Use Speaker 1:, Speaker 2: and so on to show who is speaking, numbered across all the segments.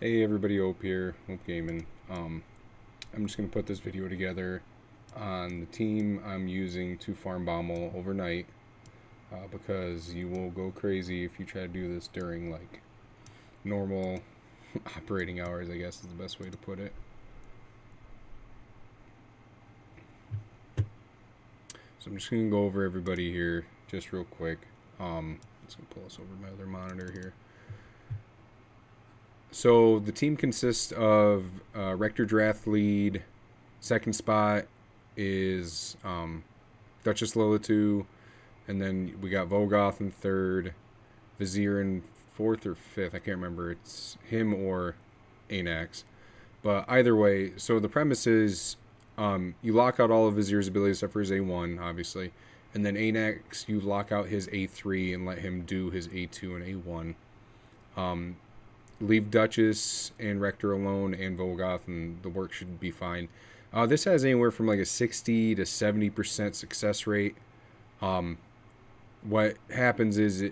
Speaker 1: Hey everybody, Ope here, Ope Gaming. I'm just gonna put this video together on the team I'm using to farm Bommal overnight, because you will go crazy if you try to do this during like normal operating hours, I guess is the best way to put it. So I'm just gonna go over everybody here just real quick. Just gonna pull this over my other monitor here. So the team consists of Rector Draft lead. Second spot is Duchess Lilitu, and then we got Volgoth in third, Vizier in fourth or fifth. I can't remember. It's him or Anax. But either way, so the premise is you lock out all of Vizier's abilities except for his A1, obviously. And then Anax, you lock out his A3 and let him do his A2 and A1. Leave Duchess and Rector alone and Volgoth, and the work should be fine. This has anywhere from like a 60 to 70% success rate. What happens is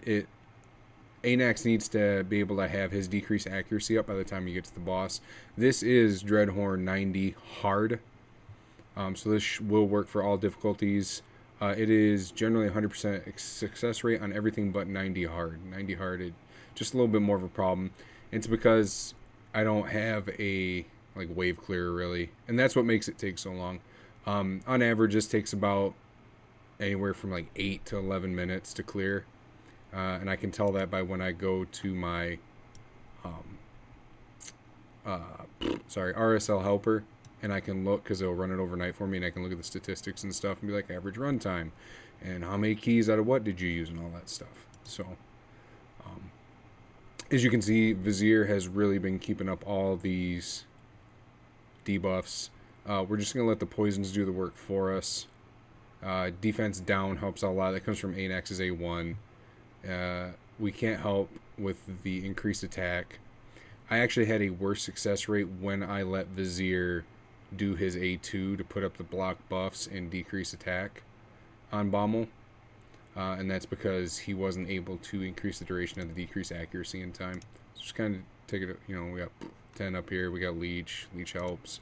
Speaker 1: Anax needs to be able to have his decreased accuracy up by the time you get to the boss. This is Dreadhorn 90 hard, so this will work for all difficulties. It is generally 100% success rate on everything but 90 hard. 90 hard, just a little bit more of a problem. It's because I don't have a like wave clear really, and that's what makes it take so long. On average, this takes about anywhere from like 8 to 11 minutes to clear, and I can tell that by when I go to my RSL helper, and I can look because it'll run it overnight for me, and I can look at the statistics and stuff and be like average runtime and how many keys out of what did you use and all that stuff. So as you can see, Vizier has really been keeping up all these debuffs. We're just going to let the poisons do the work for us. Defense down helps a lot. That comes from Anax's A1. We can't help with the increased attack. I actually had a worse success rate when I let Vizier do his A2 to put up the block buffs and decrease attack on Bommal. And that's because he wasn't able to increase the duration of the decreased accuracy in time. So just kind of take it, we got 10 up here. We got Leech. Leech helps.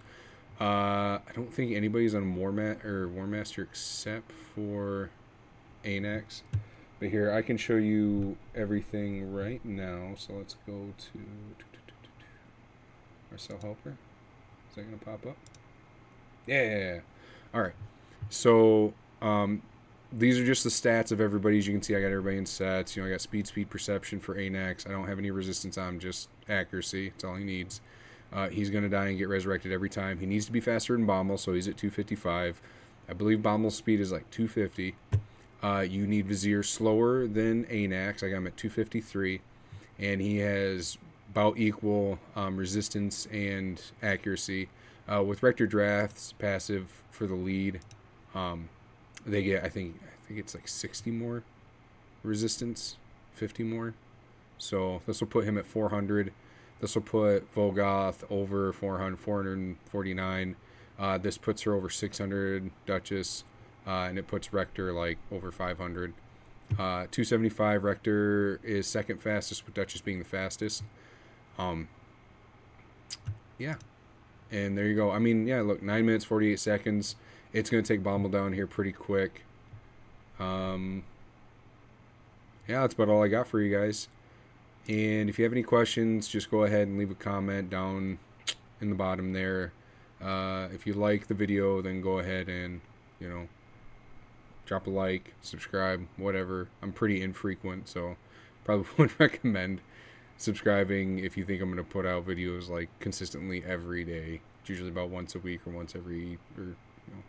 Speaker 1: I don't think anybody's on War Master except for Anax. But here, I can show you everything right now. So let's go to our cell helper. Is that going to pop up? Yeah. All right. So, these are just the stats of everybody. As you can see, I got everybody in sets. I got speed, perception for Anax. I don't have any resistance on him, just accuracy. That's all he needs. He's going to die and get resurrected every time. He needs to be faster than Bommal, so he's at 255. I believe Bommal's speed is like 250. You need Vizier slower than Anax. I got him at 253. And he has about equal resistance and accuracy. With Rector Draft's passive for the lead, they get, I think it's like 60 more resistance, 50 more. So this will put him at 400. This will put Volgoth over 400, 449. This puts her over 600, Duchess, and it puts Rector like over 500. 275 Rector is second fastest, with Duchess being the fastest. Yeah. And there you go. I mean, yeah, look, 9 minutes, 48 seconds. It's going to take Bommal down here pretty quick. Yeah, that's about all I got for you guys. And if you have any questions, just go ahead and leave a comment down in the bottom there. If you like the video, then go ahead and, drop a like, subscribe, whatever. I'm pretty infrequent, so probably wouldn't recommend subscribing if you think I'm going to put out videos like consistently every day. It's usually about once a week or once every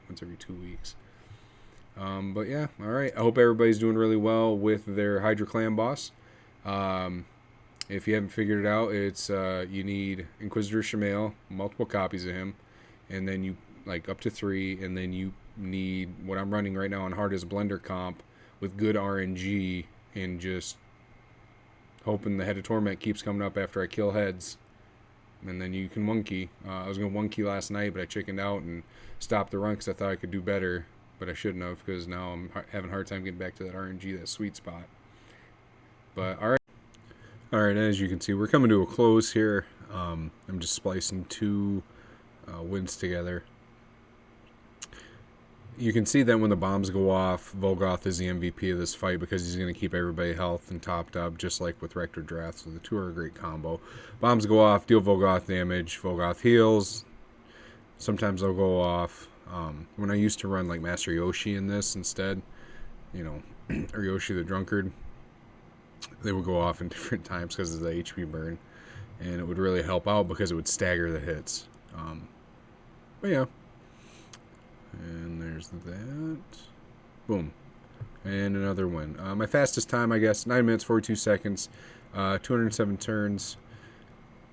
Speaker 1: 2 weeks. But yeah, all right. I hope everybody's doing really well with their Hydra Clan boss. If you haven't figured it out, it's you need Inquisitor Shamail, multiple copies of him, and then you like up to 3, and then you need what I'm running right now on hard as Blender comp with good RNG, and just hoping the Head of Torment keeps coming up after I kill heads, and then you can 1-key. I was going to 1-key last night, but I chickened out and stopped the run because I thought I could do better, but I shouldn't have, because now I'm having a hard time getting back to that RNG, that sweet spot. But all right, as you can see, we're coming to a close here. I'm just splicing two winds together. You can see that when the bombs go off, Volgoth is the MVP of this fight because he's going to keep everybody health and topped up, just like with Rector Drath. So the two are a great combo. Bombs go off, deal Volgoth damage. Volgoth heals. Sometimes they'll go off. When I used to run like Master Yoshi in this instead, or Yoshi the Drunkard, they would go off in different times because of the HP burn. And it would really help out because it would stagger the hits. But yeah. And there's that. Boom. And another win. My fastest time, I guess, 9 minutes, 42 seconds. 207 turns.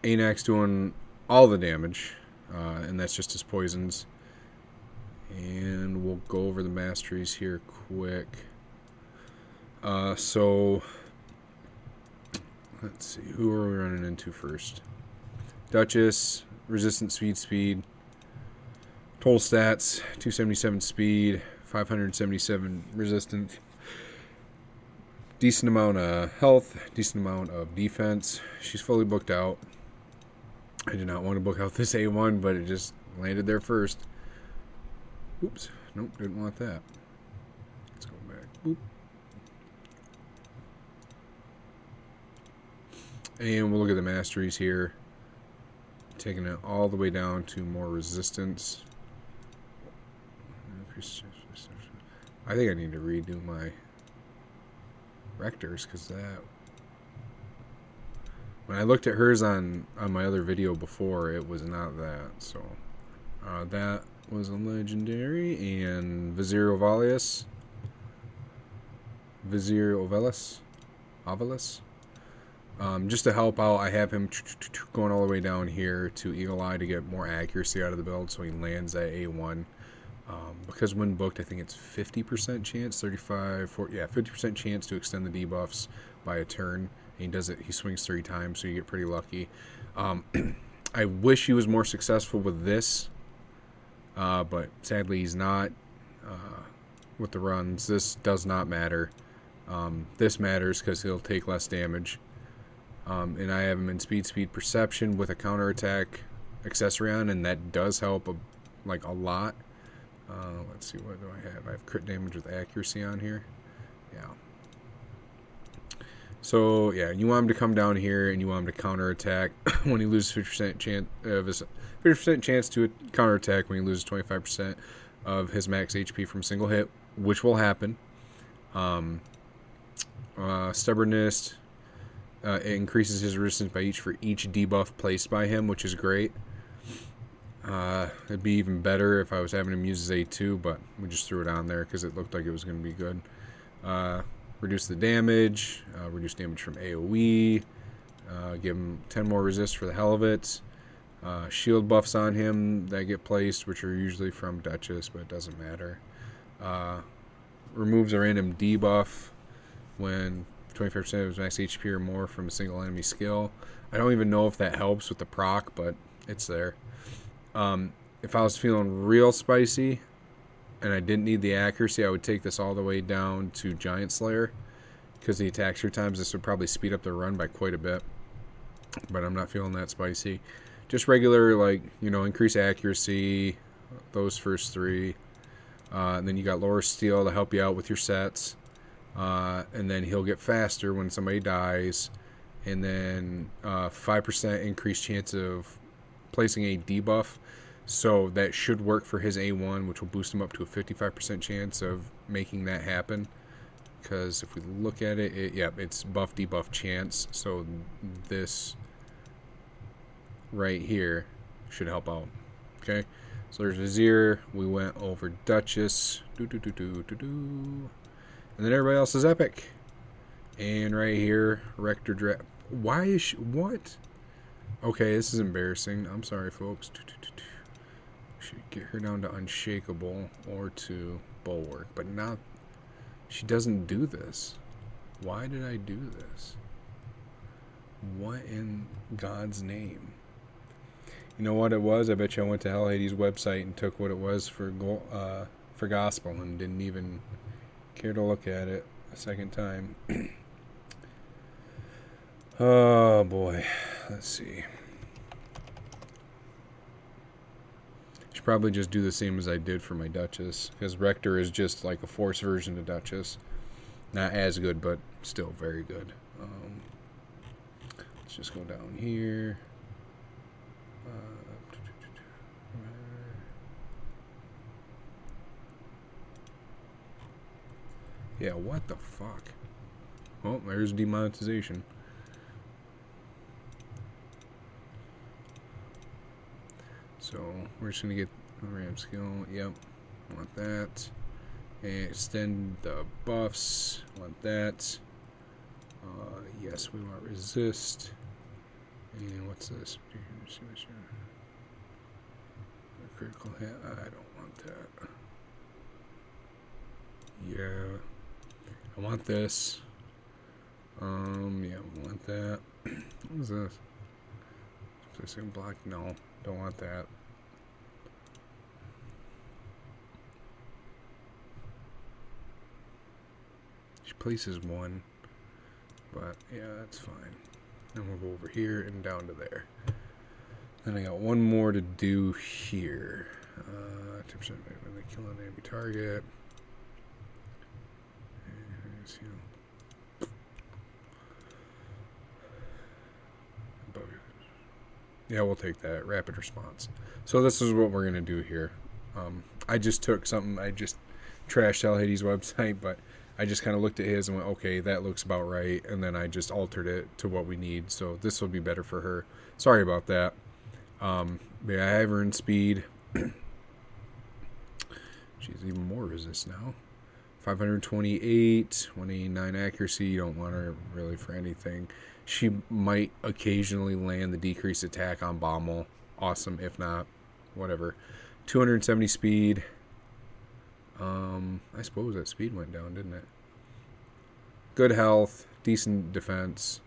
Speaker 1: Anax doing all the damage. And that's just his poisons. And we'll go over the masteries here quick. So, let's see. Who are we running into first? Duchess, resistant speed. Total stats, 277 speed, 577 resistance. Decent amount of health, decent amount of defense. She's fully booked out. I did not want to book out this A1, but it just landed there first. Oops. Nope, didn't want that. Let's go back. Boop. And we'll look at the masteries here. Taking it all the way down to more resistance. I think I need to redo my Rectors because that... When I looked at hers on my other video before, it was not that. So that was a legendary. And Vizier Ovelis. Just to help out, I have him going all the way down here to Eagle Eye to get more accuracy out of the build so he lands at A1. Because when booked, I think it's 50% chance, 35, 40, yeah, 50% chance to extend the debuffs by a turn. And he does it, he swings 3 times, so you get pretty lucky. I wish he was more successful with this, but sadly he's not. With the runs, this does not matter. This matters because he'll take less damage. And I have him in speed perception with a counterattack accessory on, and that does help a lot. Let's see, what do I have? I have crit damage with accuracy on here. Yeah. So, yeah, you want him to come down here and you want him to counterattack when he loses 50% chance of his 50% chance to counterattack when he loses 25% of his max HP from single hit, which will happen. Stubbornness, it increases his resistance by for each debuff placed by him, which is great. It'd be even better if I was having him use his A2, but we just threw it on there because it looked like it was going to be good. Reduce the damage, reduce damage from AoE, give him 10 more resist for the hell of it. Shield buffs on him that get placed, which are usually from Duchess, but it doesn't matter. Removes a random debuff when 25% of his max HP or more from a single enemy skill. I don't even know if that helps with the proc, but it's there. If I was feeling real spicy and I didn't need the accuracy, I would take this all the way down to Giant Slayer because the attack 3 times. This would probably speed up the run by quite a bit, but I'm not feeling that spicy. Just regular, increase accuracy, those first 3. And then you got Lower Steel to help you out with your sets. And then he'll get faster when somebody dies. And then 5% increased chance of placing a debuff. So that should work for his A1, which will boost him up to a 55% chance of making that happen. Because if we look at it, it's buff debuff chance. So this right here should help out. Okay, so there's Vizier. We went over Duchess. And then everybody else is epic. And right here, Rector Draft. Why is she... What? Okay, this is embarrassing. I'm sorry, folks. Should get her down to Unshakable or to Bulwark. But not... She doesn't do this. Why did I do this? What in God's name? You know what it was? I bet you I went to Hell Hades' website and took what it was for Gospel and didn't even care to look at it a second time. Oh boy, let's see. should probably just do the same as I did for my Duchess, because Rector is just like a Force version of Duchess. Not as good, but still very good. Let's just go down here. Yeah, what the fuck? Oh, there's demonetization. So we're just gonna get the RAM skill. Yep, want that. And extend the buffs. Want that. Yes, we want resist. And what's this? A critical hit. I don't want that. Yeah, I want this. Yeah, we want that. What is this? Placing block? No, don't want that. She places one, but yeah, that's fine. Then we'll go over here and down to there. Then I got one more to do here. 10% when they kill an enemy target. Yeah, we'll take that. Rapid response. So this is what we're going to do here. I just took something, I just trashed Al Hades' website, but I just kind of looked at his and went, okay, that looks about right. And then I just altered it to what we need. So this will be better for her. Sorry about that. But yeah, I have her in speed. She's even more resist now. 528, 189 accuracy. You don't want her really for anything. She might occasionally land the decreased attack on Bommal. Awesome. If not, whatever. 270 speed. I suppose that speed went down, didn't it? Good health. Decent defense.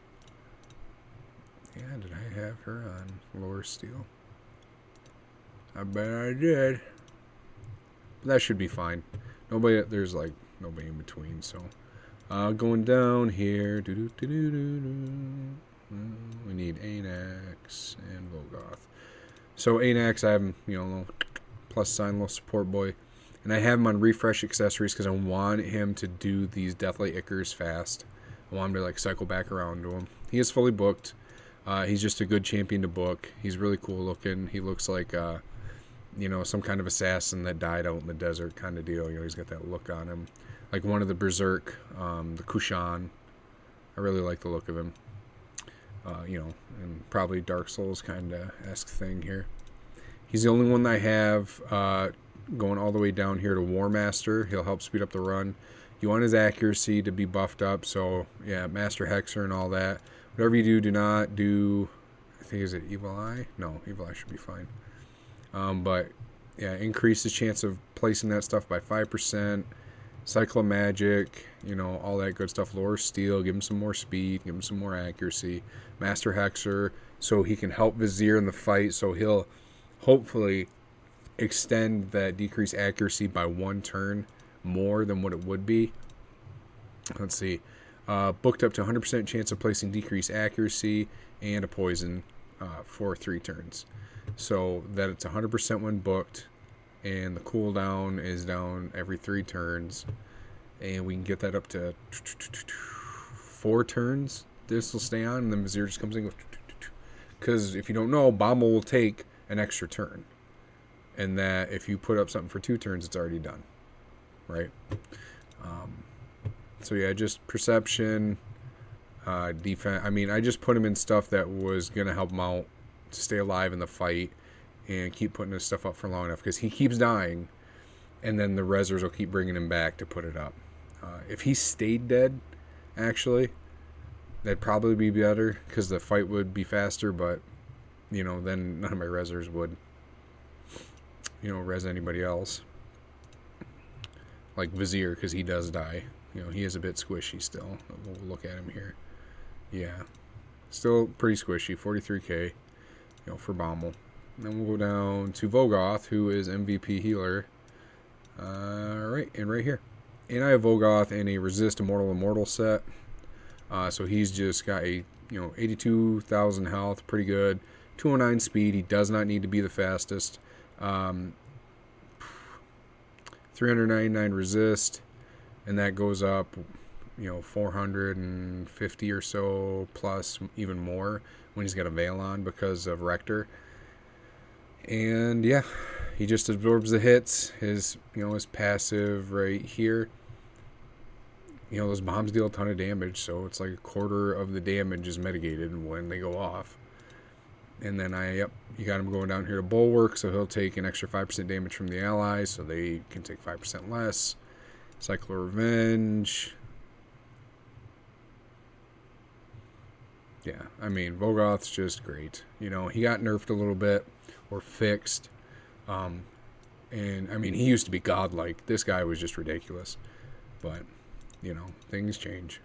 Speaker 1: Yeah, did I have her on lower steel? I bet I did. But that should be fine. Nobody, there's like nobody in between, so. Going down here. We need Anax and Volgoth. So Anax, I have him, you know, little plus sign, little support boy. And I have him on refresh accessories because I want him to do these Deathlight Ichors fast. I want him to like cycle back around to him. He is fully booked. He's just a good champion to book. He's really cool looking. He looks like, you know, some kind of assassin that died out in the desert kind of deal. You know, he's got that look on him. Like one of the Berserk, the Kushan. I really like the look of him. You know, and probably Dark Souls kind of esque thing here. He's the only one that I have going all the way down here to War Master. He'll help speed up the run. You want his accuracy to be buffed up, so yeah, Master Hexer and all that. Whatever you do, do not do. I think is it Evil Eye? No, Evil Eye should be fine. But yeah, increase his chance of placing that stuff by 5%. Cycle of Magic, you know, all that good stuff. Lower Steel, give him some more speed, give him some more accuracy. Master Hexer, so he can help Vizier in the fight, so he'll hopefully extend that decreased accuracy by 1 turn more than what it would be. Let's see. Booked up to 100% chance of placing decreased accuracy and a poison for 3 turns. So that it's 100% when booked. And the cooldown is down every 3 turns. And we can get that up to 4 turns. This will stay on, and then Vizier just comes in and goes. Because if you don't know, Bommal will take an extra turn. And that if you put up something for 2 turns, it's already done. Right? So yeah, just perception, defense. I mean, I just put him in stuff that was going to help him out to stay alive in the fight. And keep putting his stuff up for long enough because he keeps dying, and then the rezzers will keep bringing him back to put it up. If he stayed dead, actually, that'd probably be better because the fight would be faster. But you know, then none of my rezzers would, you know, res anybody else. Like Vizier, because he does die. You know, he is a bit squishy still. We'll look at him here. Yeah, still pretty squishy. 43k, you know, for Bommal. And then we'll go down to Volgoth, who is MVP healer. Right here. And I have Volgoth in a Resist Immortal set. So he's just got a 82,000 health, pretty good. 209 speed. He does not need to be the fastest. 399 resist, and that goes up, 450 or so plus, even more when he's got a veil on because of Rector. And yeah, he just absorbs the hits. His passive right here. Those bombs deal a ton of damage, so it's like a quarter of the damage is mitigated when they go off. And then you got him going down here to Bulwark, so he'll take an extra 5% damage from the allies, so they can take 5% less. Cycle of Revenge. Yeah, I mean, Volgoth's just great. He got nerfed a little bit, or fixed. And, I mean, he used to be godlike. This guy was just ridiculous. But, things change.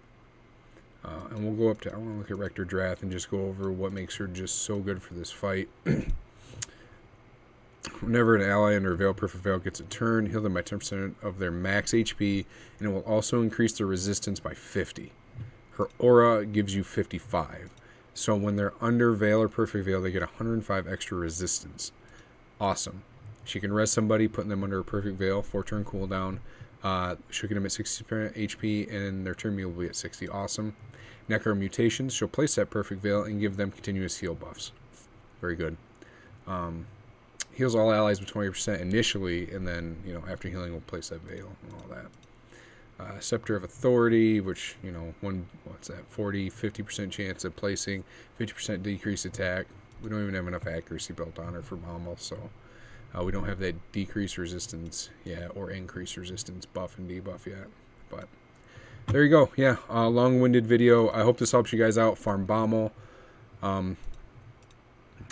Speaker 1: And we'll go up to, I want to look at Rector Drath and just go over what makes her just so good for this fight. Whenever an ally under a Veil, Perfect Veil gets a turn, heal them by 10% of their max HP, and it will also increase their resistance by 50. Her aura gives you 55. So when they're under Veil or Perfect Veil, they get 105 extra resistance. Awesome. She can res somebody, putting them under a Perfect Veil, 4-turn cooldown. She'll get them at 60% HP, and their turn meal will be at 60. Awesome. Necro Mutations, she'll place that Perfect Veil and give them continuous heal buffs. Very good. Heals all allies with 20% initially, and then, after healing, we'll place that Veil and all that. Scepter of Authority, which, 50% chance of placing, 50% decreased attack. We don't even have enough accuracy built on her for Bommal, so we don't have that decreased resistance yet, or increased resistance buff and debuff yet. But there you go. Yeah, long-winded video. I hope this helps you guys out. Farm Bommal.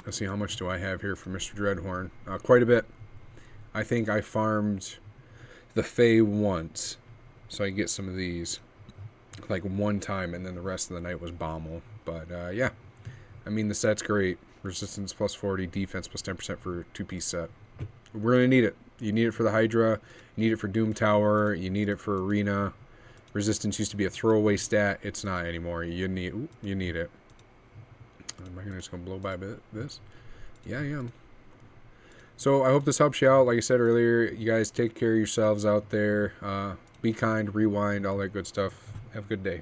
Speaker 1: Let's see, how much do I have here for Mr. Dreadhorn? Quite a bit. I think I farmed the Fae once, so I get some of these, like one time, and then the rest of the night was Bommal. But yeah, I mean, the set's great. Resistance plus 40, defense plus 10% for a 2-piece set. We're going to need it. You need it for the Hydra, you need it for Doom Tower, you need it for Arena. Resistance used to be a throwaway stat. It's not anymore. You need it. Am I just going to blow by this? Yeah, I am. So I hope this helps you out. Like I said earlier, you guys take care of yourselves out there. Be kind, rewind, all that good stuff. Have a good day.